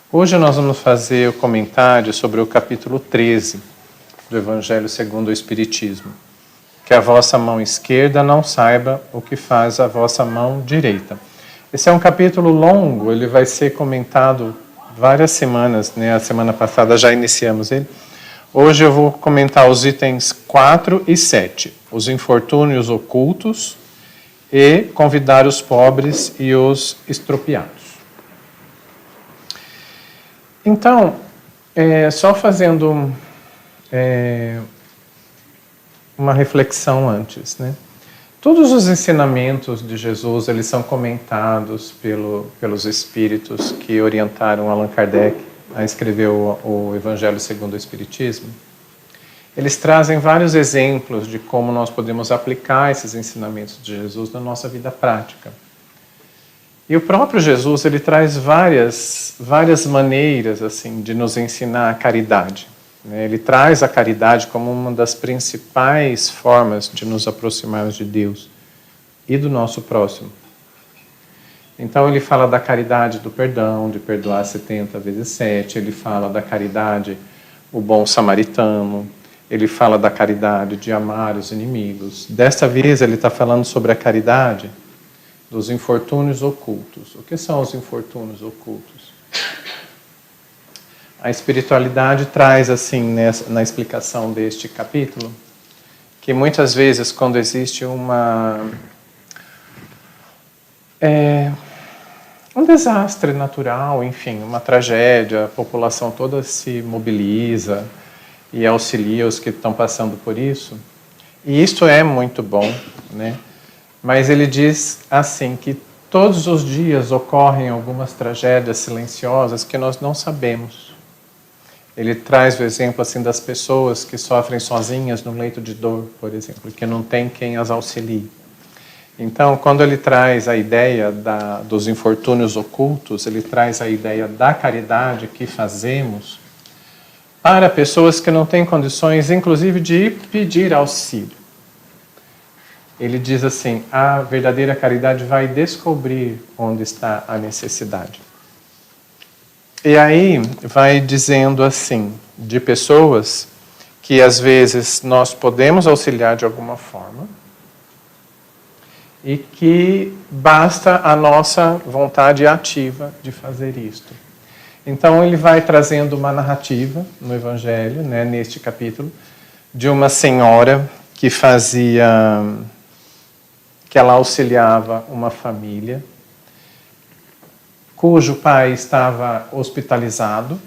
Hoje nós vamos fazer o comentário sobre o capítulo 13 do Evangelho segundo o Espiritismo. Que a vossa mão esquerda não saiba o que faz a vossa mão direita. Esse é um capítulo longo, ele vai ser comentado várias semanas, né? A semana passada já iniciamos ele. Hoje eu vou comentar os itens 4 e 7, os infortúnios ocultos e convidar os pobres e os estropiados. Então, só fazendo uma reflexão antes, né? Todos os ensinamentos de Jesus, eles são comentados pelos espíritos que orientaram Allan Kardec a escrever o Evangelho segundo o Espiritismo. Eles trazem vários exemplos de como nós podemos aplicar esses ensinamentos de Jesus na nossa vida prática. E o próprio Jesus, ele traz várias maneiras assim de nos ensinar a caridade. Ele traz a caridade como uma das principais formas de nos aproximarmos de Deus e do nosso próximo. Então ele fala da caridade do perdão, de perdoar 70 vezes 7, ele fala da caridade, o bom samaritano, ele fala da caridade de amar os inimigos. Desta vez ele está falando sobre a caridade dos infortúnios ocultos. O que são os infortúnios ocultos? A espiritualidade traz, assim, na explicação deste capítulo, que muitas vezes, quando existe um desastre natural, enfim, uma tragédia, a população toda se mobiliza e auxilia os que estão passando por isso. E isto é muito bom, né? Mas ele diz assim que todos os dias ocorrem algumas tragédias silenciosas que nós não sabemos. Ele traz o exemplo assim das pessoas que sofrem sozinhas no leito de dor, por exemplo, que não tem quem as auxilie. Então, quando ele traz a ideia dos infortúnios ocultos, ele traz a ideia da caridade que fazemos para pessoas que não têm condições, inclusive, de pedir auxílio. Ele diz assim, a verdadeira caridade vai descobrir onde está a necessidade. E aí vai dizendo assim, de pessoas que às vezes nós podemos auxiliar de alguma forma e que basta a nossa vontade ativa de fazer isto. Então ele vai trazendo uma narrativa no Evangelho, né, neste capítulo, de uma senhora que ela auxiliava uma família cujo pai estava hospitalizado,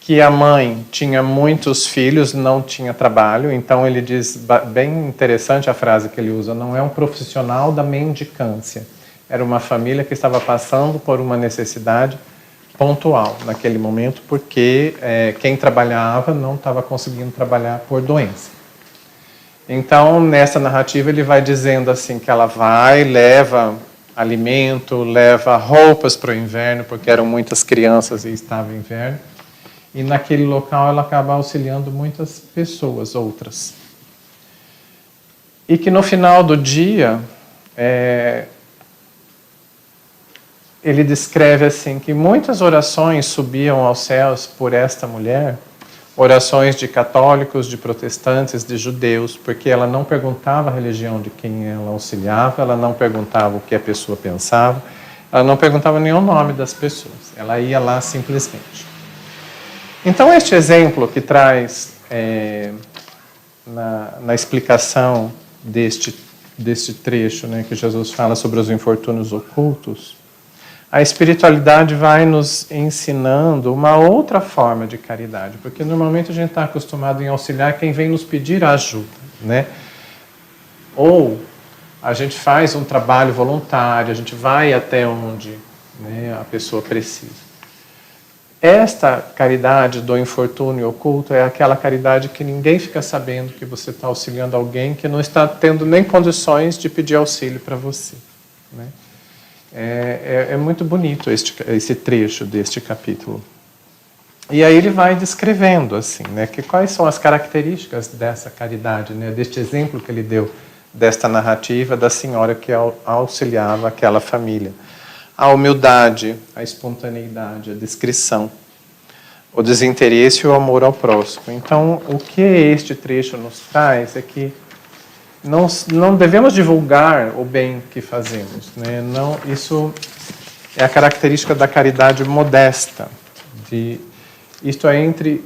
que a mãe tinha muitos filhos, não tinha trabalho. Então ele diz, bem interessante a frase que ele usa, não é um profissional da mendicância, era uma família que estava passando por uma necessidade pontual naquele momento, porque quem trabalhava não estava conseguindo trabalhar por doença. Então, nessa narrativa, ele vai dizendo assim que ela leva alimento, leva roupas para o inverno, porque eram muitas crianças e estava inverno. E naquele local ela acaba auxiliando muitas pessoas, outras. E que no final do dia, ele descreve assim que muitas orações subiam aos céus por esta mulher, orações de católicos, de protestantes, de judeus, porque ela não perguntava a religião de quem ela auxiliava, ela não perguntava o que a pessoa pensava, ela não perguntava nem o nome das pessoas, ela ia lá simplesmente. Então este exemplo que traz na explicação deste trecho, né, que Jesus fala sobre os infortúnios ocultos, a espiritualidade vai nos ensinando uma outra forma de caridade, porque normalmente a gente está acostumado em auxiliar quem vem nos pedir ajuda, né? Ou a gente faz um trabalho voluntário, a gente vai até onde, né, a pessoa precisa. Esta caridade do infortúnio oculto é aquela caridade que ninguém fica sabendo que você está auxiliando alguém que não está tendo nem condições de pedir auxílio para você, né? É muito bonito esse trecho deste capítulo. E aí ele vai descrevendo assim, né, que quais são as características dessa caridade, né, deste exemplo que ele deu, desta narrativa da senhora que auxiliava aquela família. a humildade, a espontaneidade, a discrição, o desinteresse e o amor ao próximo. Então, o que este trecho nos traz é que não devemos divulgar o bem que fazemos, né? Não, isso é a característica da caridade modesta. Isto é entre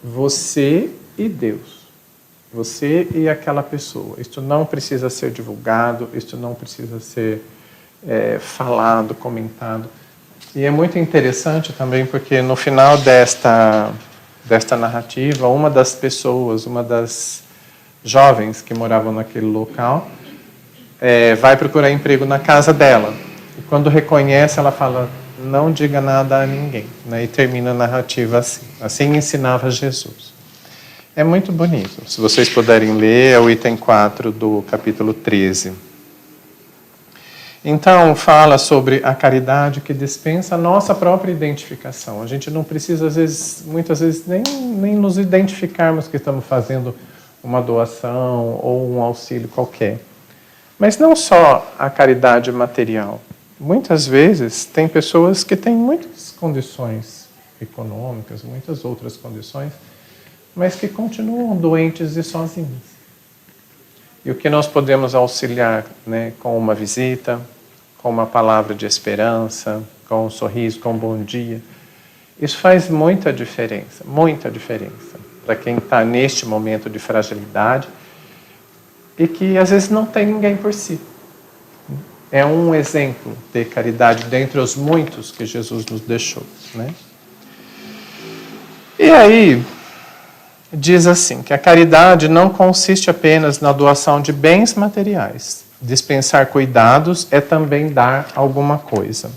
você e Deus. Você e aquela pessoa. Isto não precisa ser divulgado, isto não precisa ser falado, comentado. E é muito interessante também porque no final desta narrativa, uma das pessoas, uma das jovens que moravam naquele local, vai procurar emprego na casa dela. E quando reconhece, ela fala, não diga nada a ninguém. Né? E termina a narrativa assim. Assim ensinava Jesus. É muito bonito. Se vocês puderem ler, é o item 4 do capítulo 13. Então, fala sobre a caridade que dispensa a nossa própria identificação. A gente não precisa, muitas vezes, nem nos identificarmos que estamos fazendo uma doação ou um auxílio qualquer. Mas não só a caridade material. Muitas vezes, tem pessoas que têm muitas condições econômicas, muitas outras condições, mas que continuam doentes e sozinhos. E o que nós podemos auxiliar, né, com uma visita, com uma palavra de esperança, com um sorriso, com um bom dia, isso faz muita diferença para quem está neste momento de fragilidade e que às vezes não tem ninguém por si. É um exemplo de caridade dentre os muitos que Jesus nos deixou, né? E aí, diz assim, que a caridade não consiste apenas na doação de bens materiais. Dispensar cuidados é também dar alguma coisa.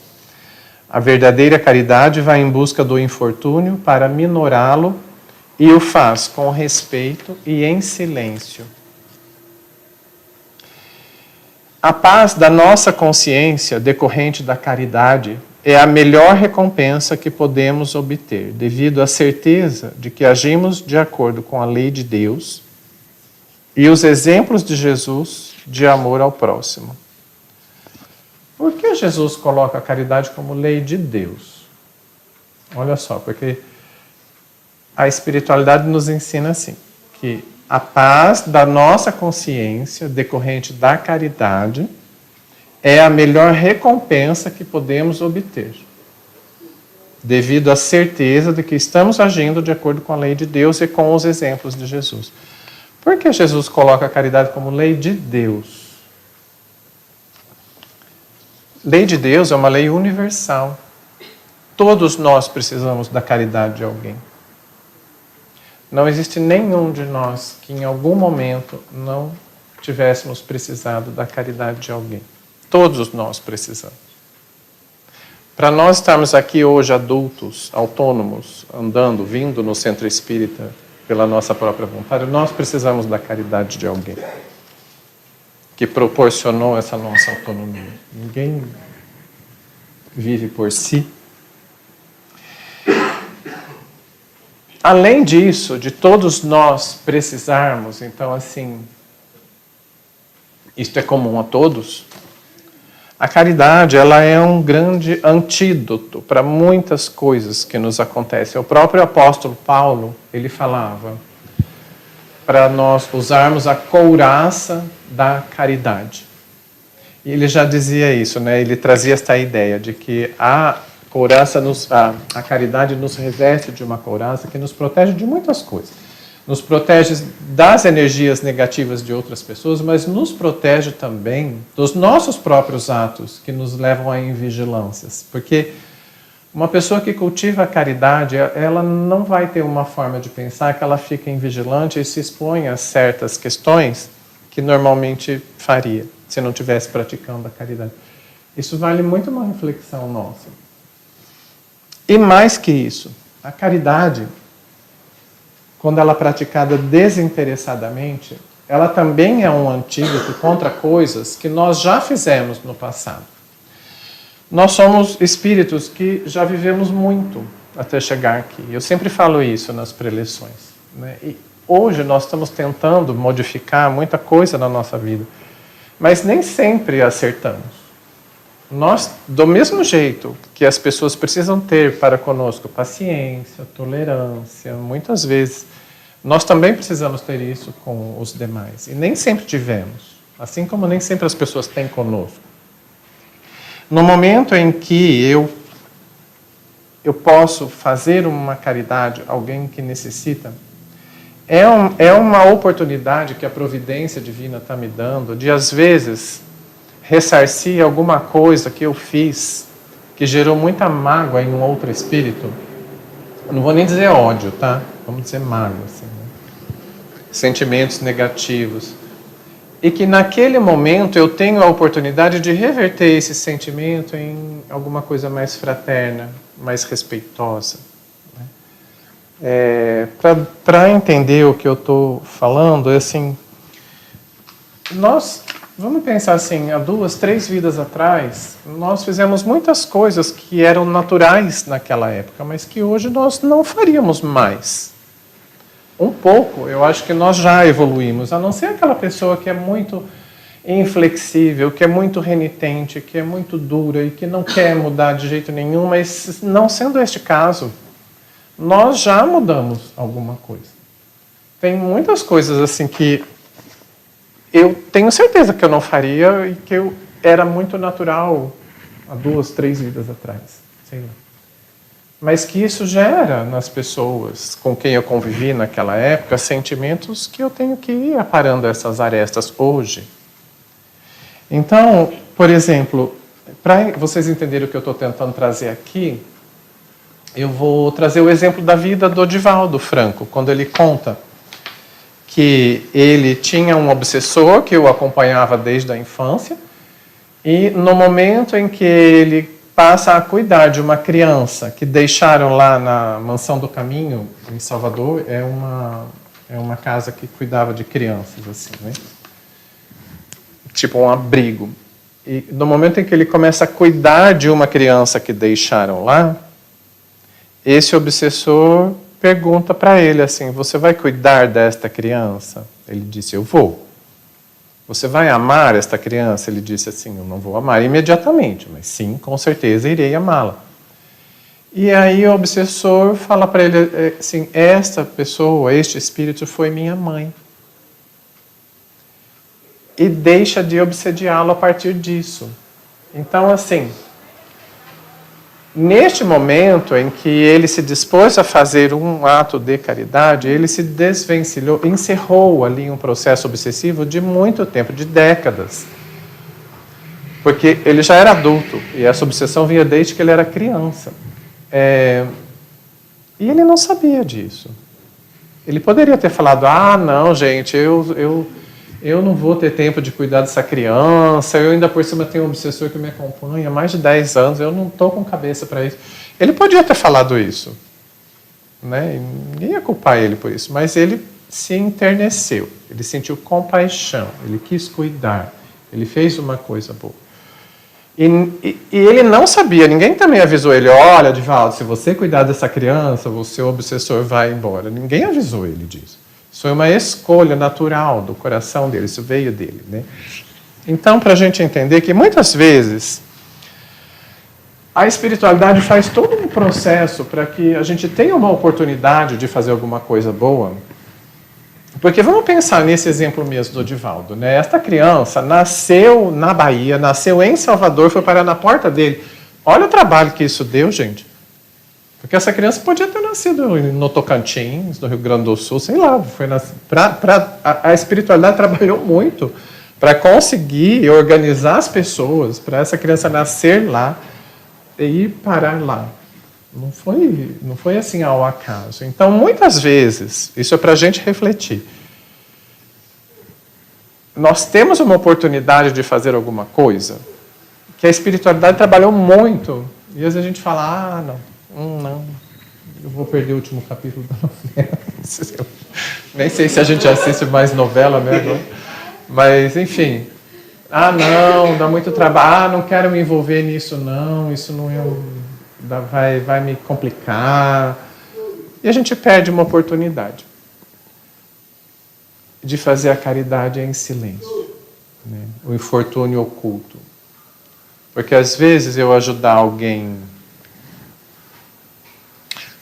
A verdadeira caridade vai em busca do infortúnio para minorá-lo e o faz com respeito e em silêncio. A paz da nossa consciência decorrente da caridade é a melhor recompensa que podemos obter, devido à certeza de que agimos de acordo com a lei de Deus e os exemplos de Jesus de amor ao próximo. Por que Jesus coloca a caridade como lei de Deus? Olha só, porque a espiritualidade nos ensina assim, que a paz da nossa consciência decorrente da caridade é a melhor recompensa que podemos obter, devido à certeza de que estamos agindo de acordo com a lei de Deus e com os exemplos de Jesus. Por que Jesus coloca a caridade como lei de Deus? Lei de Deus é uma lei universal. Todos nós precisamos da caridade de alguém. Não existe nenhum de nós que em algum momento não tivéssemos precisado da caridade de alguém. Todos nós precisamos. Para nós estarmos aqui hoje adultos, autônomos, andando, vindo no centro espírita pela nossa própria vontade, nós precisamos da caridade de alguém que proporcionou essa nossa autonomia. Ninguém vive por si. Além disso, de todos nós precisarmos, então assim, isto é comum a todos, a caridade ela é um grande antídoto para muitas coisas que nos acontecem. O próprio apóstolo Paulo, ele falava para nós usarmos a couraça da caridade. E ele já dizia isso, né? Ele trazia esta ideia de que a caridade nos reveste de uma couraça que nos protege de muitas coisas. Nos protege das energias negativas de outras pessoas, mas nos protege também dos nossos próprios atos que nos levam a invigilâncias. Porque uma pessoa que cultiva a caridade, ela não vai ter uma forma de pensar que ela fica invigilante e se expõe a certas questões que normalmente faria, se não estivesse praticando a caridade. Isso vale muito uma reflexão nossa. E mais que isso, a caridade, quando ela é praticada desinteressadamente, ela também é um antídoto contra coisas que nós já fizemos no passado. Nós somos espíritos que já vivemos muito até chegar aqui. Eu sempre falo isso nas preleções, né? E hoje nós estamos tentando modificar muita coisa na nossa vida, mas nem sempre acertamos. Nós, do mesmo jeito que as pessoas precisam ter para conosco paciência, tolerância, muitas vezes, nós também precisamos ter isso com os demais. E nem sempre tivemos, assim como nem sempre as pessoas têm conosco. No momento em que eu posso fazer uma caridade a alguém que necessita, é uma oportunidade que a providência divina está me dando de, às vezes, ressarcir alguma coisa que eu fiz que gerou muita mágoa em um outro espírito. Eu não vou nem dizer ódio, tá? Vamos dizer mágoa, assim, né? Sentimentos negativos. E que naquele momento eu tenho a oportunidade de reverter esse sentimento em alguma coisa mais fraterna, mais respeitosa. Para entender o que eu estou falando, é assim, nós vamos pensar assim, há 2, 3 vidas atrás, nós fizemos muitas coisas que eram naturais naquela época, mas que hoje nós não faríamos mais. Um pouco, eu acho que nós já evoluímos, a não ser aquela pessoa que é muito inflexível, que é muito renitente, que é muito dura e que não quer mudar de jeito nenhum, mas não sendo este caso, nós já mudamos alguma coisa. Tem muitas coisas assim que eu tenho certeza que eu não faria e que eu era muito natural há 2, 3 vidas atrás, sei lá. Mas que isso gera nas pessoas com quem eu convivi naquela época sentimentos que eu tenho que ir aparando essas arestas hoje. Então, por exemplo, para vocês entenderem o que eu estou tentando trazer aqui, eu vou trazer o exemplo da vida do Divaldo Franco, quando ele conta que ele tinha um obsessor que o acompanhava desde a infância, e no momento em que ele passa a cuidar de uma criança que deixaram lá na Mansão do Caminho, em Salvador, é uma casa que cuidava de crianças, assim, né? Tipo um abrigo. E no momento em que ele começa a cuidar de uma criança que deixaram lá, esse obsessor pergunta para ele assim, você vai cuidar desta criança? Ele disse, eu vou. Você vai amar esta criança? Ele disse assim, eu não vou amar imediatamente, mas sim, com certeza irei amá-la. E aí o obsessor fala para ele assim, esta pessoa, este espírito foi minha mãe. E deixa de obsediá-lo a partir disso. Então, assim, neste momento em que ele se dispôs a fazer um ato de caridade, ele se desvencilhou, encerrou ali um processo obsessivo de muito tempo, de décadas. Porque ele já era adulto, e essa obsessão vinha desde que ele era criança. E ele não sabia disso. Ele poderia ter falado, não, gente, eu não vou ter tempo de cuidar dessa criança, eu ainda por cima tenho um obsessor que me acompanha há mais de 10 anos, eu não estou com cabeça para isso. Ele podia ter falado isso, né? E ninguém ia culpar ele por isso, mas ele se enterneceu, ele sentiu compaixão, ele quis cuidar, ele fez uma coisa boa. E ele não sabia, ninguém também avisou ele, olha, Divaldo, se você cuidar dessa criança, o seu obsessor vai embora. Ninguém avisou ele disso. Isso foi uma escolha natural do coração dele, isso veio dele, né? Então, para a gente entender que muitas vezes a espiritualidade faz todo um processo para que a gente tenha uma oportunidade de fazer alguma coisa boa. Porque vamos pensar nesse exemplo mesmo do Divaldo, né? Esta criança nasceu na Bahia, nasceu em Salvador, foi parar na porta dele. Olha o trabalho que isso deu, gente. Porque essa criança podia ter nascido no Tocantins, no Rio Grande do Sul, sei lá. A espiritualidade trabalhou muito para conseguir organizar as pessoas, para essa criança nascer lá e ir parar lá. Não foi assim ao acaso. Então, muitas vezes, isso é para a gente refletir. Nós temos uma oportunidade de fazer alguma coisa que a espiritualidade trabalhou muito. E às vezes a gente fala, não, eu vou perder o último capítulo da novela. Nem sei se a gente assiste mais novela, né? Mas, enfim. Não, dá muito trabalho. Não quero me envolver nisso, não. Isso não vai me complicar. E a gente perde uma oportunidade de fazer a caridade em silêncio, né? O infortúnio oculto. Porque às vezes eu ajudar alguém...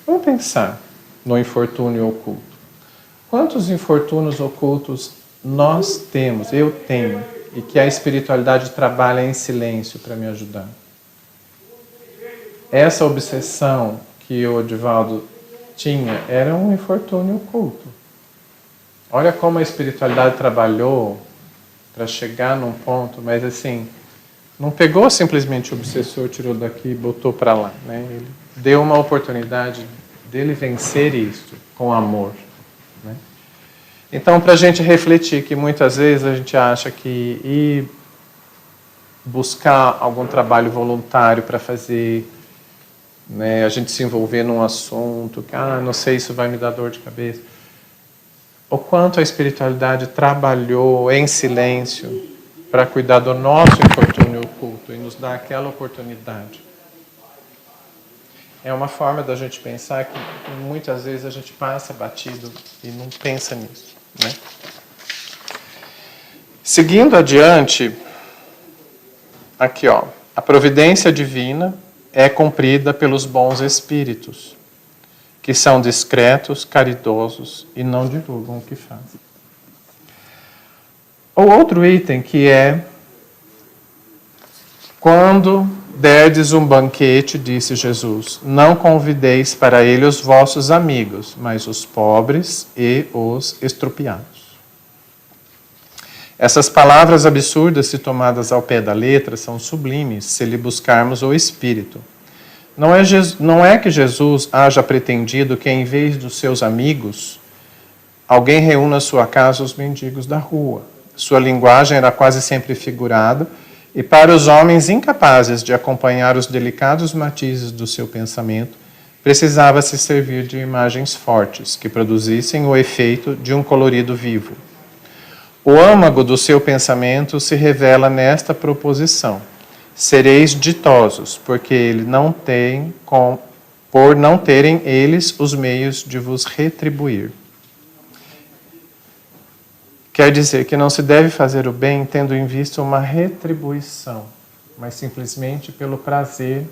Vamos pensar no infortúnio oculto. Quantos infortúnios ocultos nós temos, eu tenho, e que a espiritualidade trabalha em silêncio para me ajudar? Essa obsessão que o Divaldo tinha era um infortúnio oculto. Olha como a espiritualidade trabalhou para chegar num ponto, mas assim, não pegou simplesmente o obsessor, tirou daqui e botou para lá, né? Ele deu uma oportunidade dele vencer isso com amor, né? Então, para a gente refletir, que muitas vezes a gente acha que ir buscar algum trabalho voluntário para fazer, né, a gente se envolver num assunto, que não sei, isso vai me dar dor de cabeça. O quanto a espiritualidade trabalhou em silêncio para cuidar do nosso infortúnio oculto e nos dar aquela oportunidade. É uma forma da gente pensar que muitas vezes a gente passa batido e não pensa nisso, né? Seguindo adiante, aqui ó, a providência divina é cumprida pelos bons espíritos, que são discretos, caridosos e não divulgam o que fazem. O outro item que é: quando derdes um banquete, disse Jesus, não convideis para ele os vossos amigos, mas os pobres e os estrupiados. Essas palavras absurdas, se tomadas ao pé da letra, são sublimes, se lhe buscarmos o espírito. Não é que Jesus haja pretendido que, em vez dos seus amigos, alguém reúna à sua casa os mendigos da rua. Sua linguagem era quase sempre figurada, e para os homens incapazes de acompanhar os delicados matizes do seu pensamento, precisava se servir de imagens fortes, que produzissem o efeito de um colorido vivo. O âmago do seu pensamento se revela nesta proposição: sereis ditosos, porque por não terem eles os meios de vos retribuir. Quer dizer que não se deve fazer o bem tendo em vista uma retribuição, mas simplesmente pelo prazer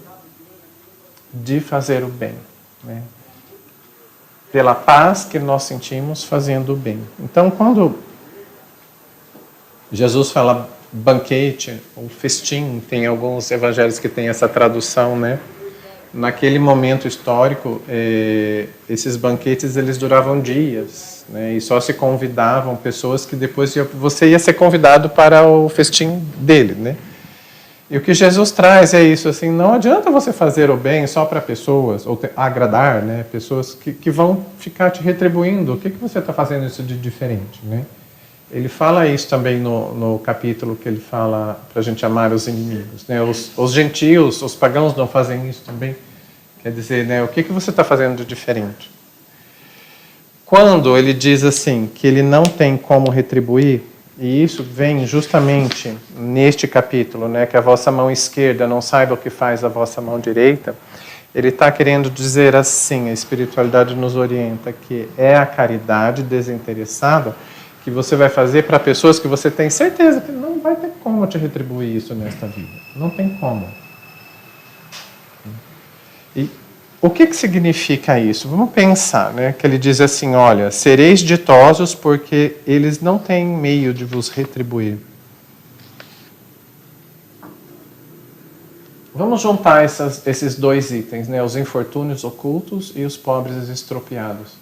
de fazer o bem, né? Pela paz que nós sentimos fazendo o bem. Então, quando Jesus fala banquete ou festim, tem alguns evangelhos que têm essa tradução, né? Naquele momento histórico, esses banquetes eles duravam dias, né? E só se convidavam pessoas que depois você ia ser convidado para o festim dele, né? E o que Jesus traz é isso, assim, não adianta você fazer o bem só para pessoas, ou agradar, né? Pessoas que vão ficar te retribuindo. O que você está fazendo isso de diferente, né? Ele fala isso também no capítulo que ele fala para a gente amar os inimigos, né? Os gentios, os pagãos não fazem isso também. Quer dizer, né, o que você está fazendo de diferente? Quando ele diz assim, que ele não tem como retribuir, e isso vem justamente neste capítulo, né, que a vossa mão esquerda não saiba o que faz a vossa mão direita, ele está querendo dizer assim, a espiritualidade nos orienta, que é a caridade desinteressada que você vai fazer para pessoas que você tem certeza que não vai ter como te retribuir isso nesta vida. Não tem como. E o que significa isso? Vamos pensar, né? Que ele diz assim, olha, sereis ditosos porque eles não têm meio de vos retribuir. Vamos juntar esses dois itens, né? Os infortúnios ocultos e os pobres estropiados.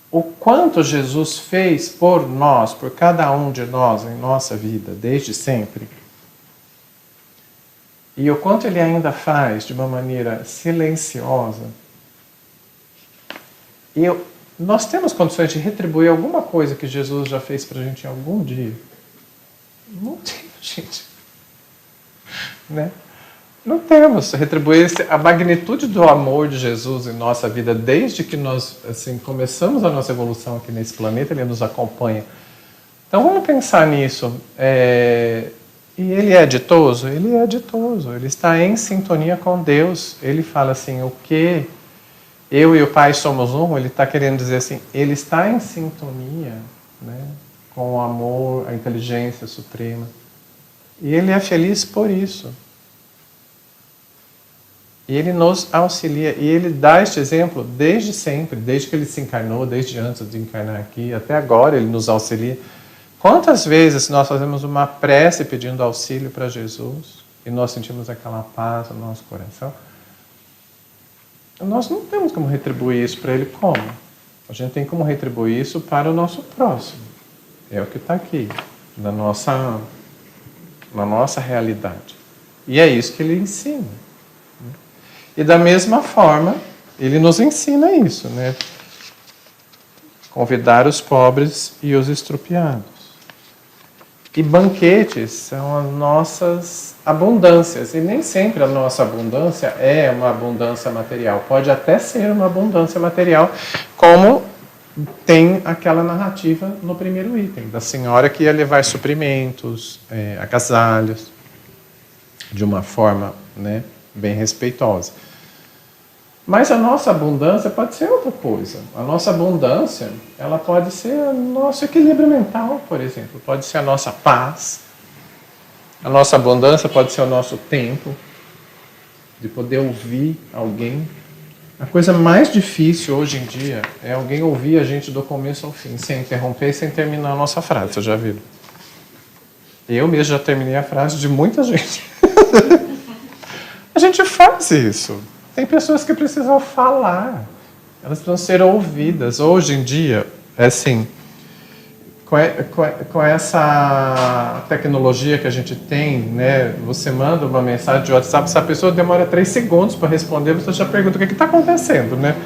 O quanto Jesus fez por nós, por cada um de nós em nossa vida, desde sempre. E o quanto ele ainda faz de uma maneira silenciosa. E nós temos condições de retribuir alguma coisa que Jesus já fez para a gente em algum dia? Não temos, gente. Né? Não temos. Retribuir a magnitude do amor de Jesus em nossa vida, desde que nós assim, começamos a nossa evolução aqui nesse planeta, ele nos acompanha. Então vamos pensar nisso. E ele é ditoso? Ele é ditoso. Ele está em sintonia com Deus. Ele fala assim, o que eu e o Pai somos um, ele está querendo dizer assim, ele está em sintonia, né, com o amor, a inteligência suprema. E ele é feliz por isso. E ele nos auxilia, e ele dá este exemplo desde sempre, desde que ele se encarnou, desde antes de encarnar aqui, até agora ele nos auxilia. Quantas vezes nós fazemos uma prece pedindo auxílio para Jesus e nós sentimos aquela paz no nosso coração? Nós não temos como retribuir isso para ele como? A gente tem como retribuir isso para o nosso próximo. É o que está aqui, na nossa realidade. E é isso que ele ensina. E da mesma forma, ele nos ensina isso, né? Convidar os pobres e os estrupiados. E banquetes são as nossas abundâncias. E nem sempre a nossa abundância é uma abundância material. Pode até ser uma abundância material, como tem aquela narrativa no primeiro item, da senhora que ia levar suprimentos, agasalhos, de uma forma, né, bem respeitosa. Mas a nossa abundância pode ser outra coisa. A nossa abundância, ela pode ser o nosso equilíbrio mental, por exemplo. Pode ser a nossa paz. A nossa abundância pode ser o nosso tempo, de poder ouvir alguém. A coisa mais difícil hoje em dia é alguém ouvir a gente do começo ao fim, sem interromper e sem terminar a nossa frase. Vocês já viram? Eu mesmo já terminei a frase de muita gente. A gente faz isso. Tem pessoas que precisam falar, elas precisam ser ouvidas. Hoje em dia, é assim, com essa tecnologia que a gente tem, né, você manda uma mensagem de WhatsApp, se a pessoa demora 3 segundos para responder, você já pergunta o que está acontecendo, né?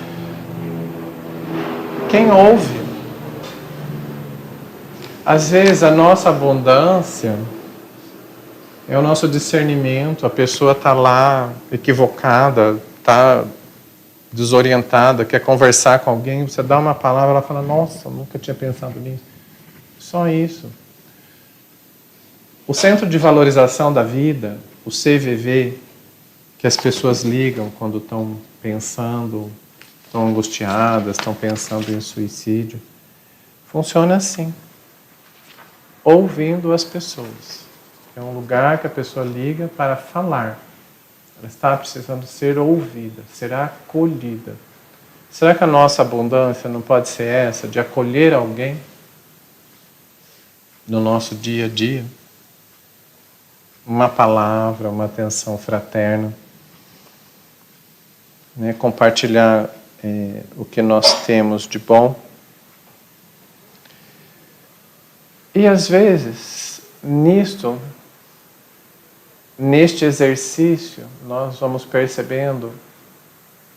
Quem ouve? Às vezes a nossa abundância é o nosso discernimento, a pessoa está lá equivocada, está desorientada, quer conversar com alguém, você dá uma palavra, ela fala, nossa, eu nunca tinha pensado nisso. Só isso. O Centro de Valorização da Vida, o CVV, que as pessoas ligam quando estão pensando, estão angustiadas, estão pensando em suicídio, funciona assim, ouvindo as pessoas. É um lugar que a pessoa liga para falar. Ela está precisando ser ouvida, ser acolhida. Será que a nossa abundância não pode ser essa, de acolher alguém no nosso dia a dia? Uma palavra, uma atenção fraterna, né? Compartilhar o que nós temos de bom. E às vezes, neste exercício, nós vamos percebendo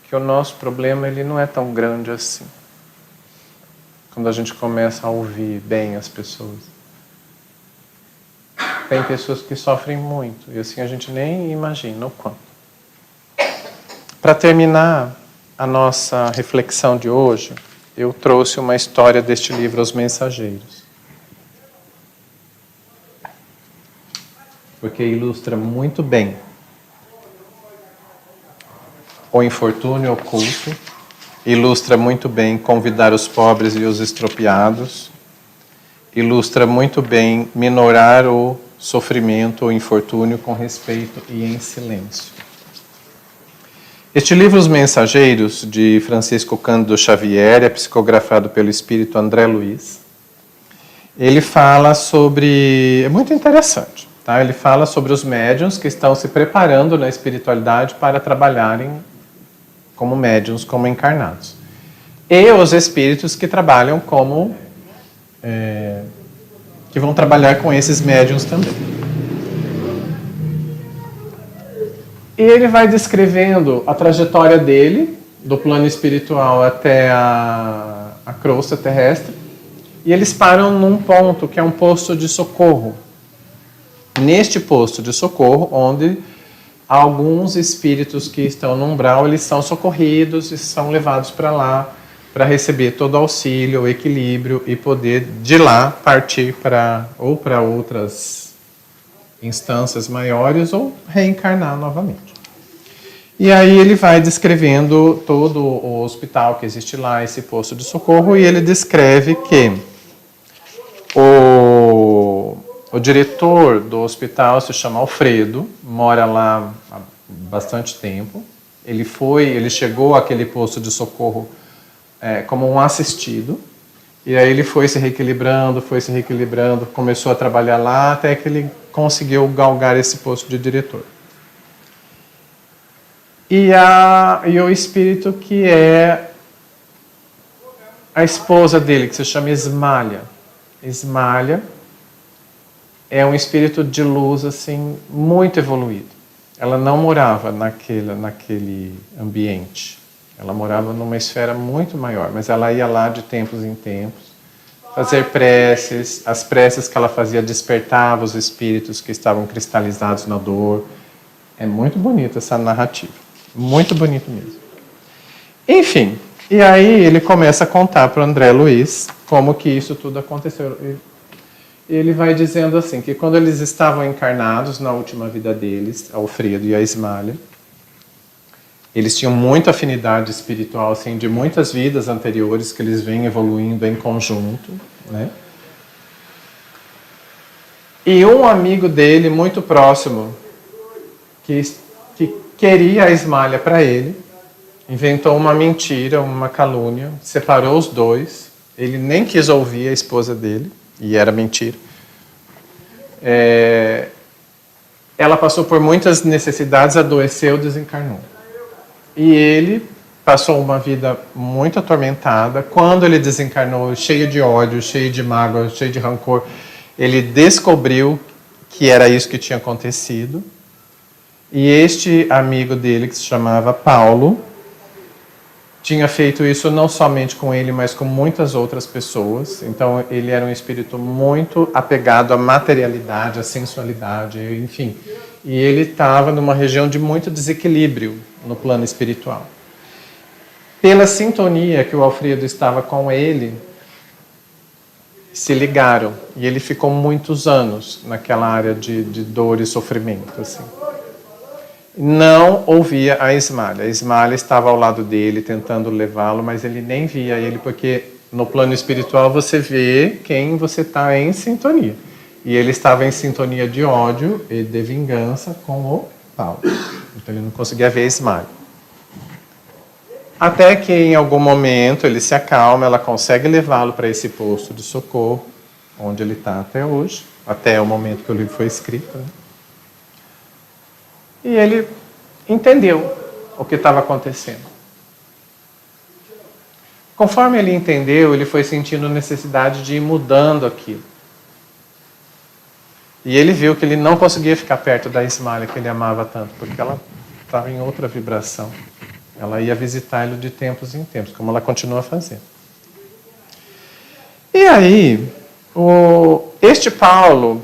que o nosso problema ele não é tão grande assim. Quando a gente começa a ouvir bem as pessoas. Tem pessoas que sofrem muito, e assim a gente nem imagina o quanto. Para terminar a nossa reflexão de hoje, eu trouxe uma história deste livro, Os Mensageiros. Porque ilustra muito bem o infortúnio oculto, ilustra muito bem convidar os pobres e os estropiados, ilustra muito bem minorar o sofrimento ou infortúnio com respeito e em silêncio. Este livro, Os Mensageiros, de Francisco Cândido Xavier, é psicografado pelo espírito André Luiz. Ele fala sobre... é muito interessante. Tá? Ele fala sobre os médiuns que estão se preparando na espiritualidade para trabalharem como médiuns, como encarnados. E os espíritos que trabalham como... que vão trabalhar com esses médiuns também. E ele vai descrevendo a trajetória dele, do plano espiritual até a crosta terrestre, e eles param num ponto que é um posto de socorro. Neste posto de socorro, onde alguns espíritos que estão no umbral, eles são socorridos e são levados para lá para receber todo o auxílio, o equilíbrio e poder de lá partir para outras instâncias maiores ou reencarnar novamente. E aí ele vai descrevendo todo o hospital que existe lá, esse posto de socorro, e ele descreve que o diretor do hospital se chama Alfredo, mora lá há bastante tempo, Ele chegou àquele posto de socorro como um assistido, e aí ele foi se reequilibrando, começou a trabalhar lá, até que ele conseguiu galgar esse posto de diretor. E o espírito que é a esposa dele, que se chama Ismalha. Ismalha é um espírito de luz assim muito evoluído. Ela não morava naquele ambiente. Ela morava numa esfera muito maior, mas ela ia lá de tempos em tempos fazer preces. As preces que ela fazia despertavam os espíritos que estavam cristalizados na dor. É muito bonita essa narrativa. Muito bonito mesmo. Enfim, e aí ele começa a contar para o André Luiz como que isso tudo aconteceu. Ele vai dizendo assim, que quando eles estavam encarnados na última vida deles, Alfredo e a Ismalha, eles tinham muita afinidade espiritual, assim, de muitas vidas anteriores que eles vêm evoluindo em conjunto, né? E um amigo dele, muito próximo, que queria a Ismalha para ele, inventou uma mentira, uma calúnia, separou os dois. Ele nem quis ouvir a esposa dele, e era mentira. Ela passou por muitas necessidades, adoeceu, desencarnou. E ele passou uma vida muito atormentada. Quando ele desencarnou, cheio de ódio, cheio de mágoa, cheio de rancor, ele descobriu que era isso que tinha acontecido. E este amigo dele, que se chamava Paulo, tinha feito isso não somente com ele, mas com muitas outras pessoas. Então, ele era um espírito muito apegado à materialidade, à sensualidade, enfim. E ele estava numa região de muito desequilíbrio no plano espiritual. Pela sintonia que o Alfredo estava com ele, se ligaram. E ele ficou muitos anos naquela área de dor e sofrimento, assim. Não ouvia a Ismalha. A Ismalha estava ao lado dele, tentando levá-lo, mas ele nem via ele, porque no plano espiritual você vê quem você está em sintonia. E ele estava em sintonia de ódio e de vingança com o Paulo. Então ele não conseguia ver a Ismalha. Até que em algum momento ele se acalma, ela consegue levá-lo para esse posto de socorro, onde ele está até hoje, até o momento que o livro foi escrito, né? E ele entendeu o que estava acontecendo. Conforme ele entendeu, ele foi sentindo necessidade de ir mudando aquilo. E ele viu que ele não conseguia ficar perto da Ismalha, que ele amava tanto, porque ela estava em outra vibração. Ela ia visitar ele de tempos em tempos, como ela continua fazendo. E aí, este Paulo,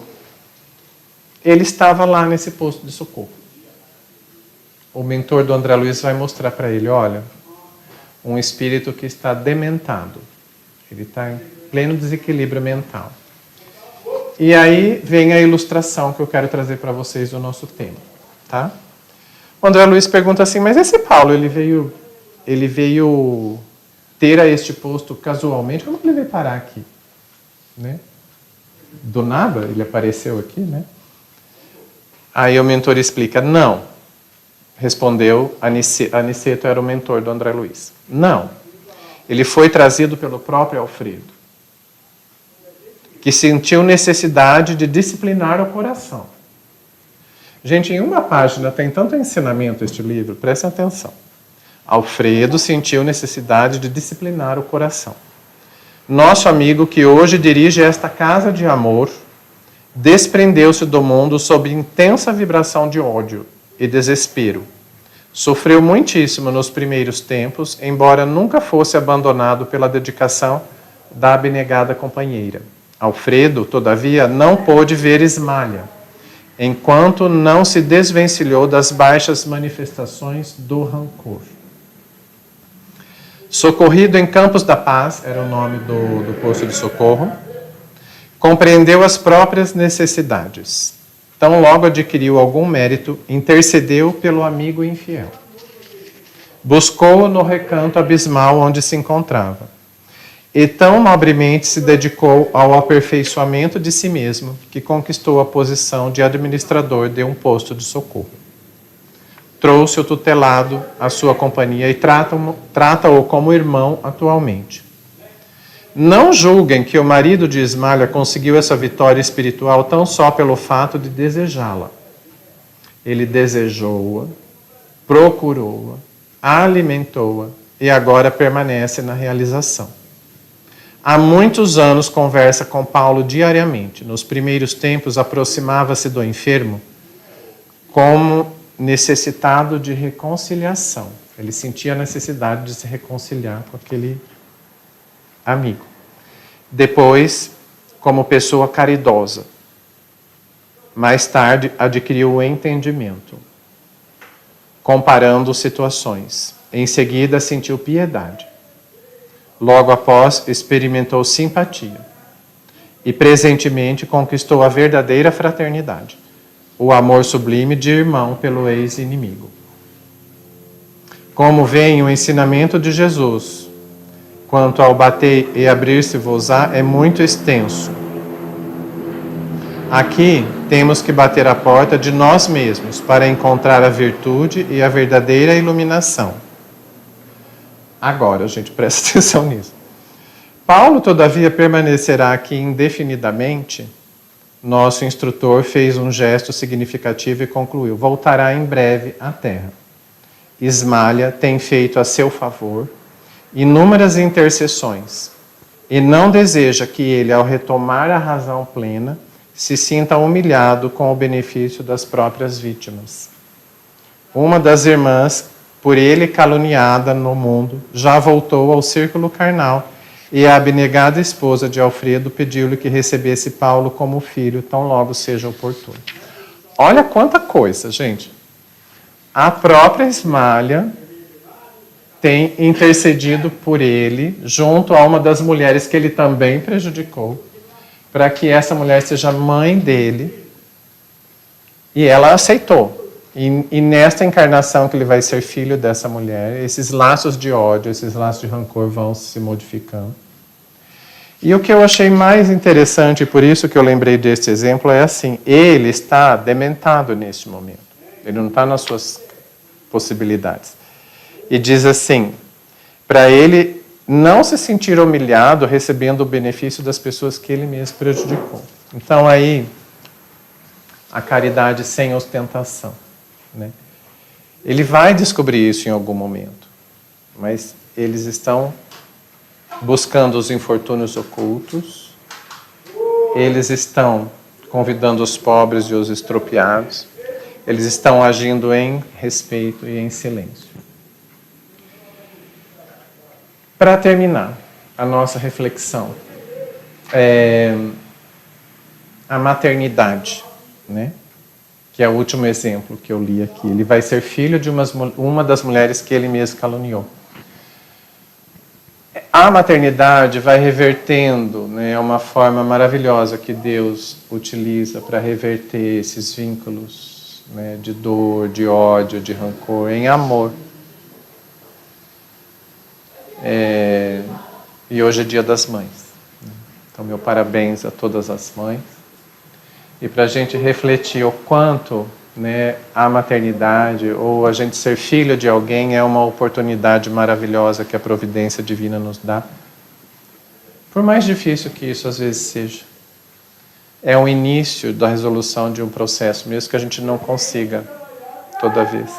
ele estava lá nesse posto de socorro. O mentor do André Luiz vai mostrar para ele, olha, um espírito que está dementado. Ele está em pleno desequilíbrio mental. E aí vem a ilustração que eu quero trazer para vocês do nosso tema, tá? O André Luiz pergunta assim, mas esse Paulo, ele veio ter a este posto casualmente? Como que ele veio parar aqui? Né? Do nada ele apareceu aqui, né? Aí o mentor explica, não. Respondeu, Aniceto era o mentor do André Luiz. Não, ele foi trazido pelo próprio Alfredo, que sentiu necessidade de disciplinar o coração. Gente, em uma página tem tanto ensinamento este livro, prestem atenção. Alfredo sentiu necessidade de disciplinar o coração. Nosso amigo, que hoje dirige esta casa de amor, desprendeu-se do mundo sob intensa vibração de ódio e desespero. Sofreu muitíssimo nos primeiros tempos, embora nunca fosse abandonado pela dedicação da abnegada companheira. Alfredo, todavia, não pôde ver Ismalha, enquanto não se desvencilhou das baixas manifestações do rancor. Socorrido em Campos da Paz, era o nome do posto de socorro, compreendeu as próprias necessidades. Tão logo adquiriu algum mérito, intercedeu pelo amigo infiel. Buscou-o no recanto abismal onde se encontrava. E tão nobremente se dedicou ao aperfeiçoamento de si mesmo, que conquistou a posição de administrador de um posto de socorro. trouxe o tutelado à sua companhia e trata-o como irmão atualmente. Não julguem que o marido de Ismália conseguiu essa vitória espiritual tão só pelo fato de desejá-la. Ele desejou-a, procurou-a, alimentou-a e agora permanece na realização. Há muitos anos conversa com Paulo diariamente. Nos primeiros tempos aproximava-se do enfermo como necessitado de reconciliação. Ele sentia a necessidade de se reconciliar com aquele amigo. Depois, como pessoa caridosa. Mais tarde, adquiriu o entendimento, comparando situações. Em seguida, sentiu piedade. Logo após, experimentou simpatia. E presentemente conquistou a verdadeira fraternidade, o amor sublime de irmão pelo ex-inimigo. Como vem o ensinamento de Jesus, quanto ao bater e abrir-se-vos-á, é muito extenso. Aqui temos que bater a porta de nós mesmos para encontrar a virtude e a verdadeira iluminação. Agora, gente, presta atenção nisso. Paulo, todavia, permanecerá aqui indefinidamente. Nosso instrutor fez um gesto significativo e concluiu: voltará em breve à terra. Ismália tem feito a seu favor inúmeras intercessões e não deseja que ele, ao retomar a razão plena, se sinta humilhado com o benefício das próprias vítimas. Uma das irmãs, por ele caluniada no mundo, já voltou ao círculo carnal e a abnegada esposa de Alfredo pediu-lhe que recebesse Paulo como filho, tão logo seja oportuno. Olha quanta coisa, gente. A própria Ismália tem intercedido por ele, junto a uma das mulheres que ele também prejudicou, para que essa mulher seja mãe dele, e ela aceitou. E nesta encarnação que ele vai ser filho dessa mulher, esses laços de ódio, esses laços de rancor vão se modificando. E o que eu achei mais interessante, e por isso que eu lembrei deste exemplo, é assim: ele está dementado neste momento. Ele não está nas suas possibilidades. E diz assim, para ele não se sentir humilhado recebendo o benefício das pessoas que ele mesmo prejudicou. Então aí, a caridade sem ostentação. Né? Ele vai descobrir isso em algum momento, mas eles estão buscando os infortúnios ocultos, eles estão convidando os pobres e os estropiados, eles estão agindo em respeito e em silêncio. Para terminar a nossa reflexão, a maternidade, né? Que é o último exemplo que eu li aqui. Ele vai ser filho de uma das mulheres que ele mesmo caluniou. A maternidade vai revertendo, né, uma forma maravilhosa que Deus utiliza para reverter esses vínculos, né, de dor, de ódio, de rancor, em amor. E hoje é Dia das Mães. Então, meu parabéns a todas as mães. E para a gente refletir o quanto, né, a maternidade ou a gente ser filho de alguém é uma oportunidade maravilhosa que a providência divina nos dá. Por mais difícil que isso às vezes seja. É o início da resolução de um processo, mesmo que a gente não consiga toda vez.